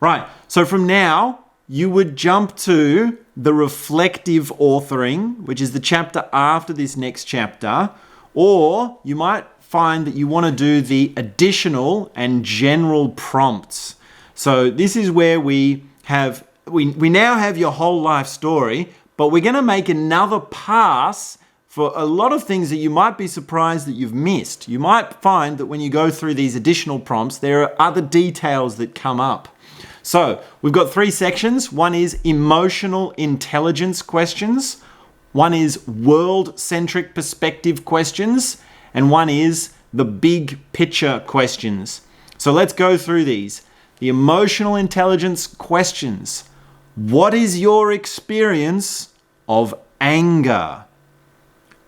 Right, so from now, you would jump to the reflective authoring, which is the chapter after this next chapter, or you might find that you want to do the additional and general prompts. So this is where we now have your whole life story, but we're going to make another pass for a lot of things that you might be surprised that you've missed. You might find that when you go through these additional prompts, there are other details that come up. So we've got 3 sections. One is emotional intelligence questions. One is world-centric perspective questions. And one is the big picture questions. So let's go through these. The emotional intelligence questions. What is your experience of anger?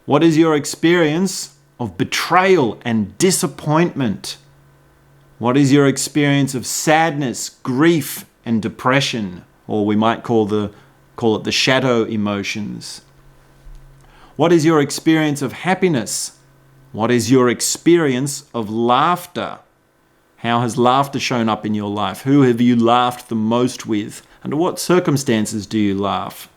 What is your experience of betrayal and disappointment? What is your experience of sadness, grief, and depression? Or we might call it the shadow emotions. What is your experience of happiness? What is your experience of laughter? How has laughter shown up in your life? Who have you laughed the most with? Under what circumstances do you laugh?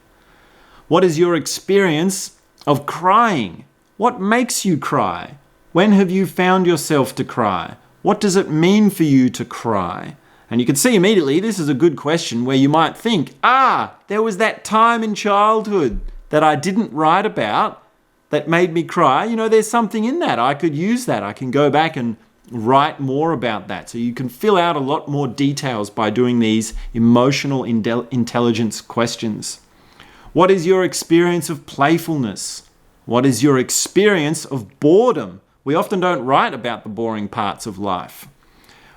What is your experience of crying? What makes you cry? When have you found yourself to cry? What does it mean for you to cry? And you can see immediately this is a good question where you might think, there was that time in childhood that I didn't write about that made me cry. You know, there's something in that. I could use that. I can go back and write more about that. So you can fill out a lot more details by doing these emotional intelligence questions. What is your experience of playfulness? What is your experience of boredom? We often don't write about the boring parts of life.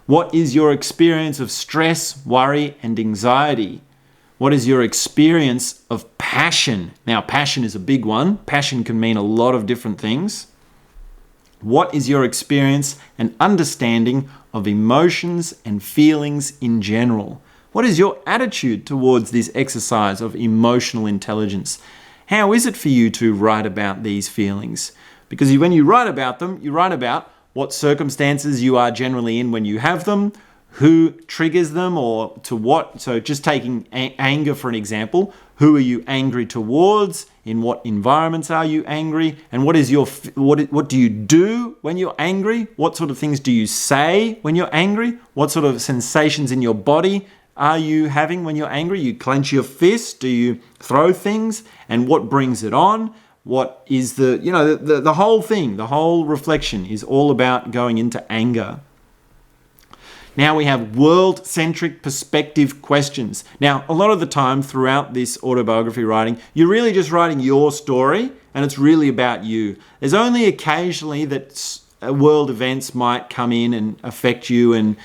What is your experience of stress, worry, and anxiety? What is your experience of passion? Now, passion is a big one. Passion can mean a lot of different things. What is your experience and understanding of emotions and feelings in general? What is your attitude towards this exercise of emotional intelligence? How is it for you to write about these feelings? Because when you write about them, you write about what circumstances you are generally in when you have them, who triggers them, or to what. So just taking anger for an example, who are you angry towards? In what environments are you angry? And what do you do when you're angry? What sort of things do you say when you're angry? What sort of sensations in your body are you having when you're angry? You clench your fist? Do you throw things? And what brings it on? What is the whole thing, the whole reflection is all about going into anger. Now we have world-centric perspective questions. Now, a lot of the time throughout this autobiography writing, you're really just writing your story and it's really about you. There's only occasionally that world events might come in and affect you, and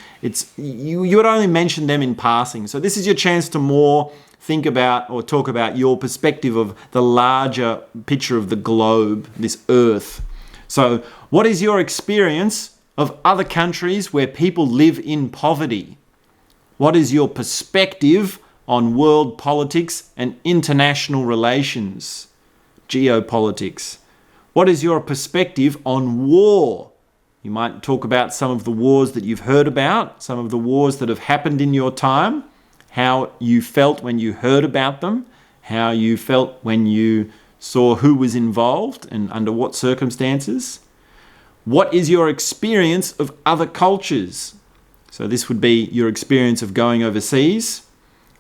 you would only mention them in passing. So this is your chance to more think about or talk about your perspective of the larger picture of the globe, this earth. So what is your experience of other countries where people live in poverty? What is your perspective on world politics and international relations, geopolitics? What is your perspective on war? You might talk about some of the wars that you've heard about, some of the wars that have happened in your time, how you felt when you heard about them, how you felt when you saw who was involved and under what circumstances. What is your experience of other cultures? So this would be your experience of going overseas.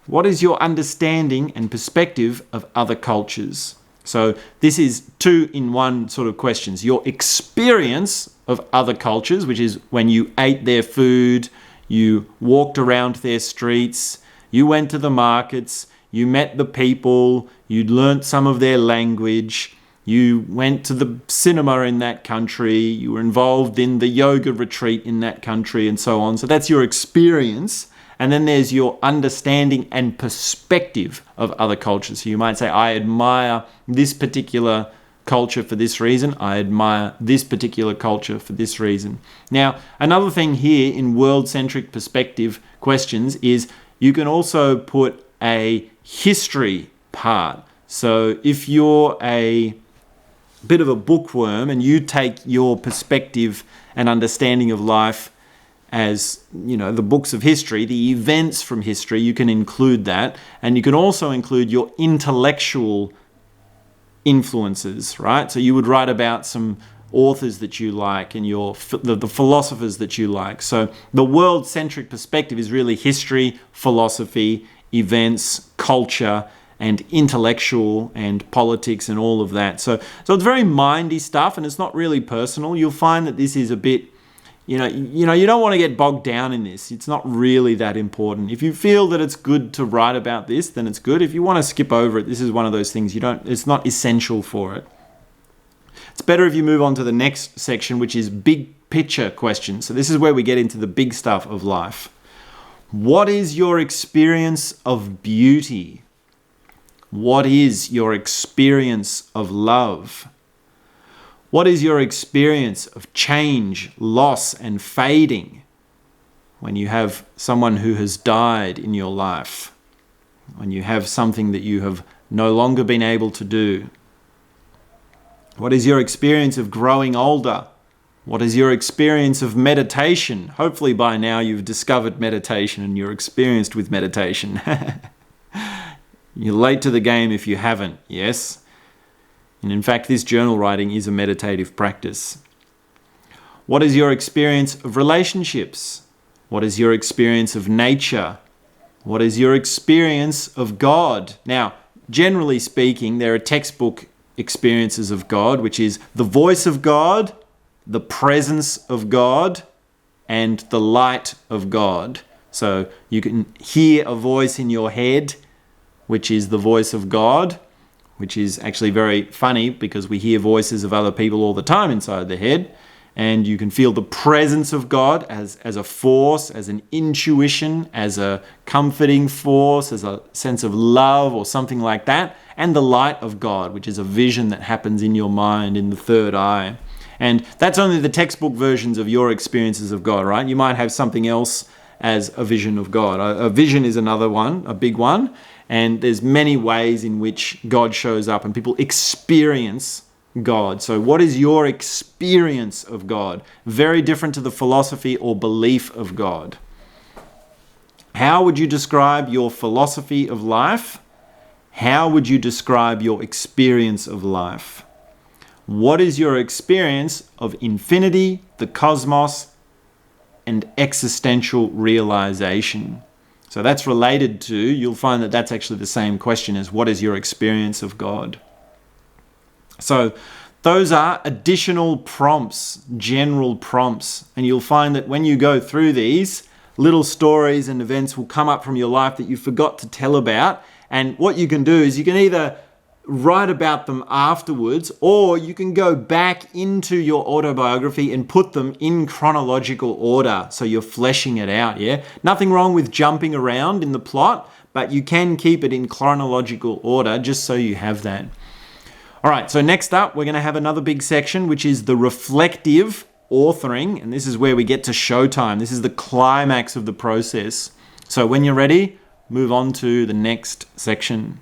What is your understanding and perspective of other cultures? So this is 2-in-1 sort of questions. Your experience of other cultures, which is when you ate their food, you walked around their streets, you went to the markets, you met the people, you learnt some of their language, you went to the cinema in that country, you were involved in the yoga retreat in that country, and so on. So that's your experience. And then there's your understanding and perspective of other cultures. So you might say, I admire this particular culture for this reason. I admire this particular culture for this reason. Now, another thing here in world-centric perspective questions is you can also put a history part. So if you're a bit of a bookworm and you take your perspective and understanding of life as, the books of history, the events from history. You can include that. And you can also include your intellectual influences, right? So you would write about some authors that you like and the philosophers that you like. So the world-centric perspective is really history, philosophy, events, culture, and intellectual and politics and all of that. So it's very mindy stuff, and it's not really personal. You'll find that this is a bit, you don't want to get bogged down in this. It's not really that important. If you feel that it's good to write about this, then it's good. If you want to skip over it, this is one of those things it's not essential for it. It's better if you move on to the next section, which is big picture questions. So this is where we get into the big stuff of life. What is your experience of beauty? What is your experience of love? What is your experience of change, loss, and fading when you have someone who has died in your life? When you have something that you have no longer been able to do? What is your experience of growing older? What is your experience of meditation? Hopefully by now you've discovered meditation and you're experienced with meditation. You're late to the game if you haven't, yes? And in fact, this journal writing is a meditative practice. What is your experience of relationships? What is your experience of nature? What is your experience of God? Now, generally speaking, there are textbook experiences of God, which is the voice of God, the presence of God, and the light of God. So you can hear a voice in your head, which is the voice of God, which is actually very funny because we hear voices of other people all the time inside the head. And you can feel the presence of God as a force, as an intuition, as a comforting force, as a sense of love or something like that. And the light of God, which is a vision that happens in your mind, in the third eye. And that's only the textbook versions of your experiences of God, right? You might have something else as a vision of God. A vision is another one, a big one. And there's many ways in which God shows up and people experience God. So what is your experience of God? Very different to the philosophy or belief of God. How would you describe your philosophy of life? How would you describe your experience of life? What is your experience of infinity, the cosmos, and existential realization? So that's related to, you'll find that that's actually the same question as what is your experience of God? So those are additional prompts, general prompts. And you'll find that when you go through these, little stories and events will come up from your life that you forgot to tell about. And what you can do is you can either write about them afterwards, or you can go back into your autobiography and put them in chronological order. So you're fleshing it out, yeah? Nothing wrong with jumping around in the plot, but you can keep it in chronological order just so you have that. All right, so next up, we're going to have another big section, which is the reflective authoring. And this is where we get to showtime. This is the climax of the process. So when you're ready, move on to the next section.